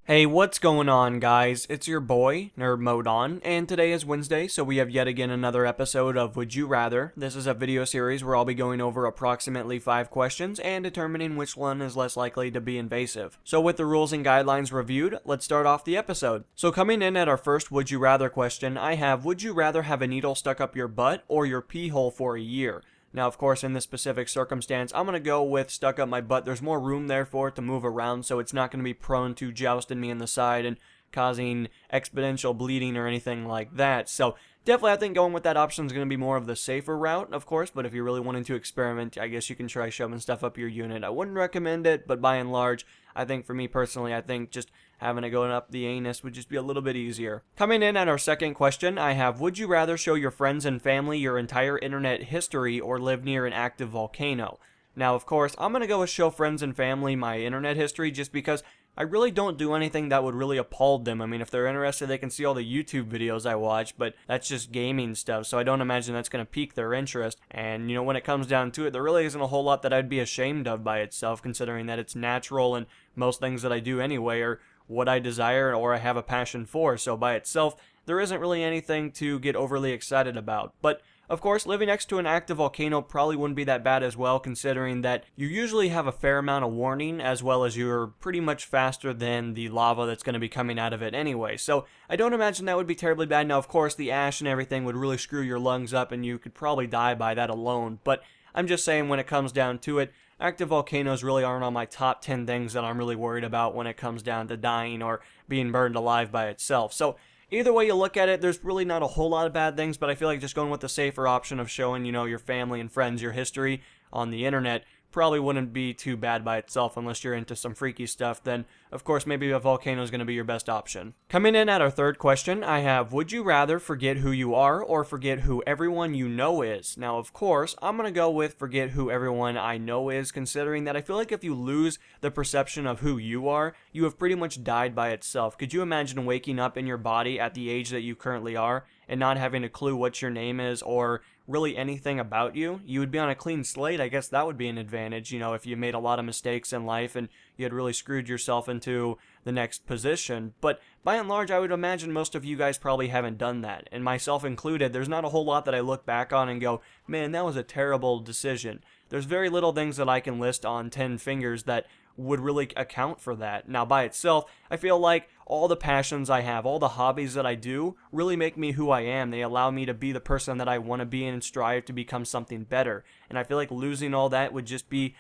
Hey, what's going on, guys? It's your boy, Nerd Modon, and today is Wednesday, so we have yet again another episode of Would You Rather. This is a video series where I'll be going over approximately 5 questions and determining which one is less likely to be invasive. So with the rules and guidelines reviewed, let's start off the episode. So coming in at our first Would You Rather question, I have, would you rather have a needle stuck up your butt or your pee hole for a year? Now, of course, in this specific circumstance, I'm going to go with stuck up my butt. There's more room there for it to move around, so it's not going to be prone to jousting me in the side and causing exponential bleeding or anything like that. So, definitely, I think going with that option is going to be more of the safer route, of course, but if you're really wanting to experiment, I guess you can try shoving stuff up your unit. I wouldn't recommend it, but by and large, I think for me personally, I think just having it going up the anus would just be a little bit easier. Coming in at our second question, I have, would you rather show your friends and family your entire internet history or live near an active volcano? Now, of course, I'm going to go with show friends and family my internet history just because I really don't do anything that would really appall them. I mean, if they're interested, they can see all the YouTube videos I watch, but that's just gaming stuff, so I don't imagine that's going to pique their interest. And, when it comes down to it, there really isn't a whole lot that I'd be ashamed of by itself, considering that it's natural and most things that I do anyway are what I desire or I have a passion for, so by itself, there isn't really anything to get overly excited about. But of course, living next to an active volcano probably wouldn't be that bad as well, considering that you usually have a fair amount of warning, as well as you're pretty much faster than the lava that's going to be coming out of it anyway. So I don't imagine that would be terribly bad. Now, of course, the ash and everything would really screw your lungs up, and you could probably die by that alone. But I'm just saying, when it comes down to it, active volcanoes really aren't on my top 10 things that I'm really worried about when it comes down to dying or being burned alive by itself. So either way you look at it, there's really not a whole lot of bad things, but I feel like just going with the safer option of showing, your family and friends your history on the internet probably wouldn't be too bad by itself unless you're into some freaky stuff. Then, of course, maybe a volcano is going to be your best option. Coming in at our third question, I have, would you rather forget who you are or forget who everyone you know is? Now, of course, I'm going to go with forget who everyone I know is, considering that I feel like if you lose the perception of who you are, you have pretty much died by itself. Could you imagine waking up in your body at the age that you currently are and not having a clue what your name is or really anything about you? You would be on a clean slate. I guess that would be an advantage, if you made a lot of mistakes in life and you had really screwed yourself into the next position. But by and large, I would imagine most of you guys probably haven't done that, and myself included. There's not a whole lot that I look back on and go, man, that was a terrible decision. There's very little things that I can list on 10 fingers that would really account for that. Now, by itself, I feel like all the passions I have, all the hobbies that I do, really make me who I am. They allow me to be the person that I want to be and strive to become something better. And I feel like losing all that would just be,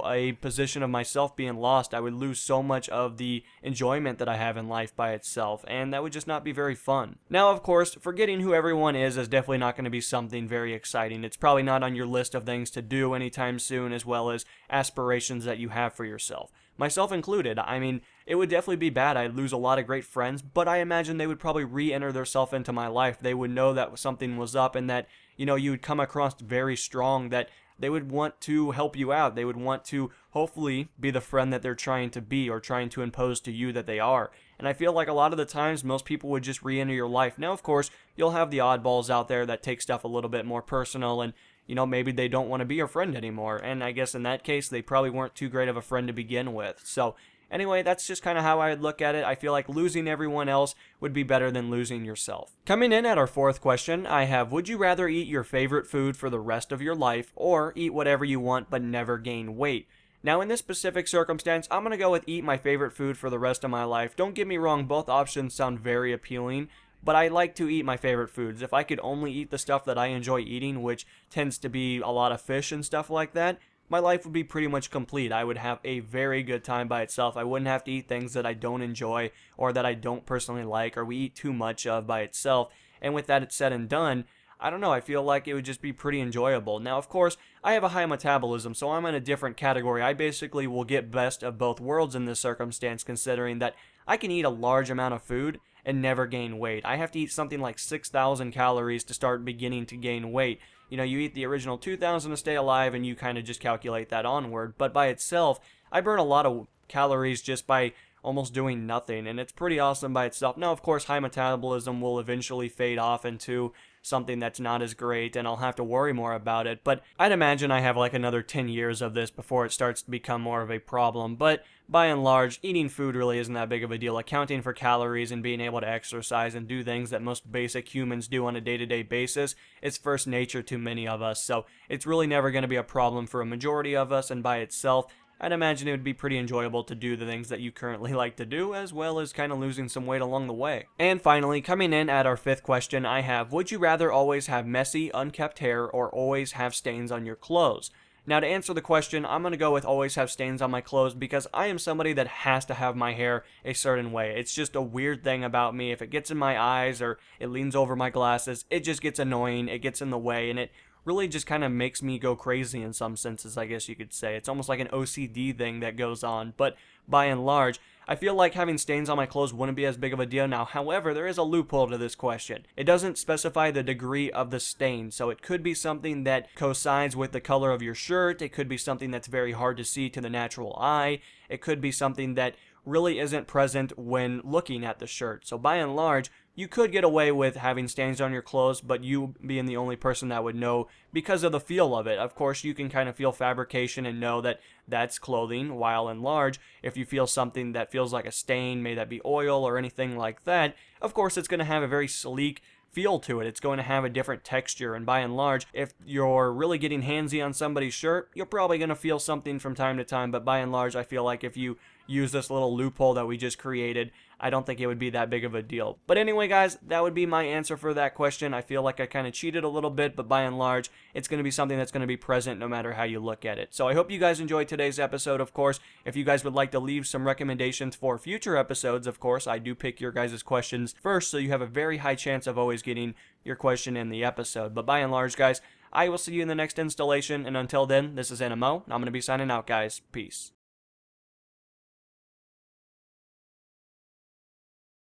a position of myself being lost. I would lose so much of the enjoyment that I have in life by itself, and that would just not be very fun. Now, of course, forgetting who everyone is definitely not going to be something very exciting. It's probably not on your list of things to do anytime soon, as well as aspirations that you have for yourself. Myself included. I mean, it would definitely be bad. I'd lose a lot of great friends, but I imagine they would probably re-enter themselves into my life. They would know that something was up and that, you would come across very strong, that they would want to help you out. They would want to hopefully be the friend that they're trying to be or trying to impose to you that they are. And I feel like a lot of the times most people would just re-enter your life. Now, of course, you'll have the oddballs out there that take stuff a little bit more personal and maybe they don't want to be your friend anymore. And I guess in that case, they probably weren't too great of a friend to begin with. So anyway, that's just kind of how I would look at it. I feel like losing everyone else would be better than losing yourself. Coming in at our fourth question, I have, would you rather eat your favorite food for the rest of your life or eat whatever you want but never gain weight? Now, in this specific circumstance, I'm going to go with eat my favorite food for the rest of my life. Don't get me wrong, both options sound very appealing, but I like to eat my favorite foods. If I could only eat the stuff that I enjoy eating, which tends to be a lot of fish and stuff like that, my life would be pretty much complete. I would have a very good time by itself. I wouldn't have to eat things that I don't enjoy or that I don't personally like or we eat too much of by itself. And with that said and done, I don't know, I feel like it would just be pretty enjoyable. Now, of course, I have a high metabolism, so I'm in a different category. I basically will get best of both worlds in this circumstance, considering that I can eat a large amount of food and never gain weight. I have to eat something like 6,000 calories to start beginning to gain weight. You eat the original 2,000 to stay alive, and you kind of just calculate that onward. But by itself, I burn a lot of calories just by almost doing nothing, and it's pretty awesome by itself. Now, of course, high metabolism will eventually fade off into something that's not as great and I'll have to worry more about it. But I'd imagine I have like another 10 years of this before it starts to become more of a problem. But by and large, eating food really isn't that big of a deal. Accounting for calories and being able to exercise and do things that most basic humans do on a day-to-day basis is first nature to many of us. So it's really never going to be a problem for a majority of us, and by itself, I'd imagine it would be pretty enjoyable to do the things that you currently like to do, as well as kind of losing some weight along the way. And finally, coming in at our 5th question, I have, would you rather always have messy, unkept hair or always have stains on your clothes? Now, to answer the question, I'm going to go with always have stains on my clothes because I am somebody that has to have my hair a certain way. It's just a weird thing about me. If it gets in my eyes or it leans over my glasses, it just gets annoying, it gets in the way, and it really just kind of makes me go crazy in some senses, I guess you could say. It's almost like an OCD thing that goes on, but by and large, I feel like having stains on my clothes wouldn't be as big of a deal now. However, there is a loophole to this question. It doesn't specify the degree of the stain, so it could be something that coincides with the color of your shirt. It could be something that's very hard to see to the natural eye. It could be something that really isn't present when looking at the shirt. So by and large, you could get away with having stains on your clothes, but you being the only person that would know because of the feel of it. Of course, you can kind of feel fabrication and know that that's clothing, while in large, if you feel something that feels like a stain, may that be oil or anything like that, of course it's going to have a very sleek feel to it. It's going to have a different texture, and by and large, if you're really getting handsy on somebody's shirt, you're probably going to feel something from time to time, but by and large, I feel like if you use this little loophole that we just created, I don't think it would be that big of a deal. But anyway, guys, that would be my answer for that question. I feel like I kind of cheated a little bit, but by and large, it's going to be something that's going to be present no matter how you look at it. So I hope you guys enjoyed today's episode. Of course, if you guys would like to leave some recommendations for future episodes, of course, I do pick your guys' questions first, so you have a very high chance of always getting your question in the episode. But by and large, guys, I will see you in the next installation, and until then, this is Animo, and I'm going to be signing out, guys. Peace.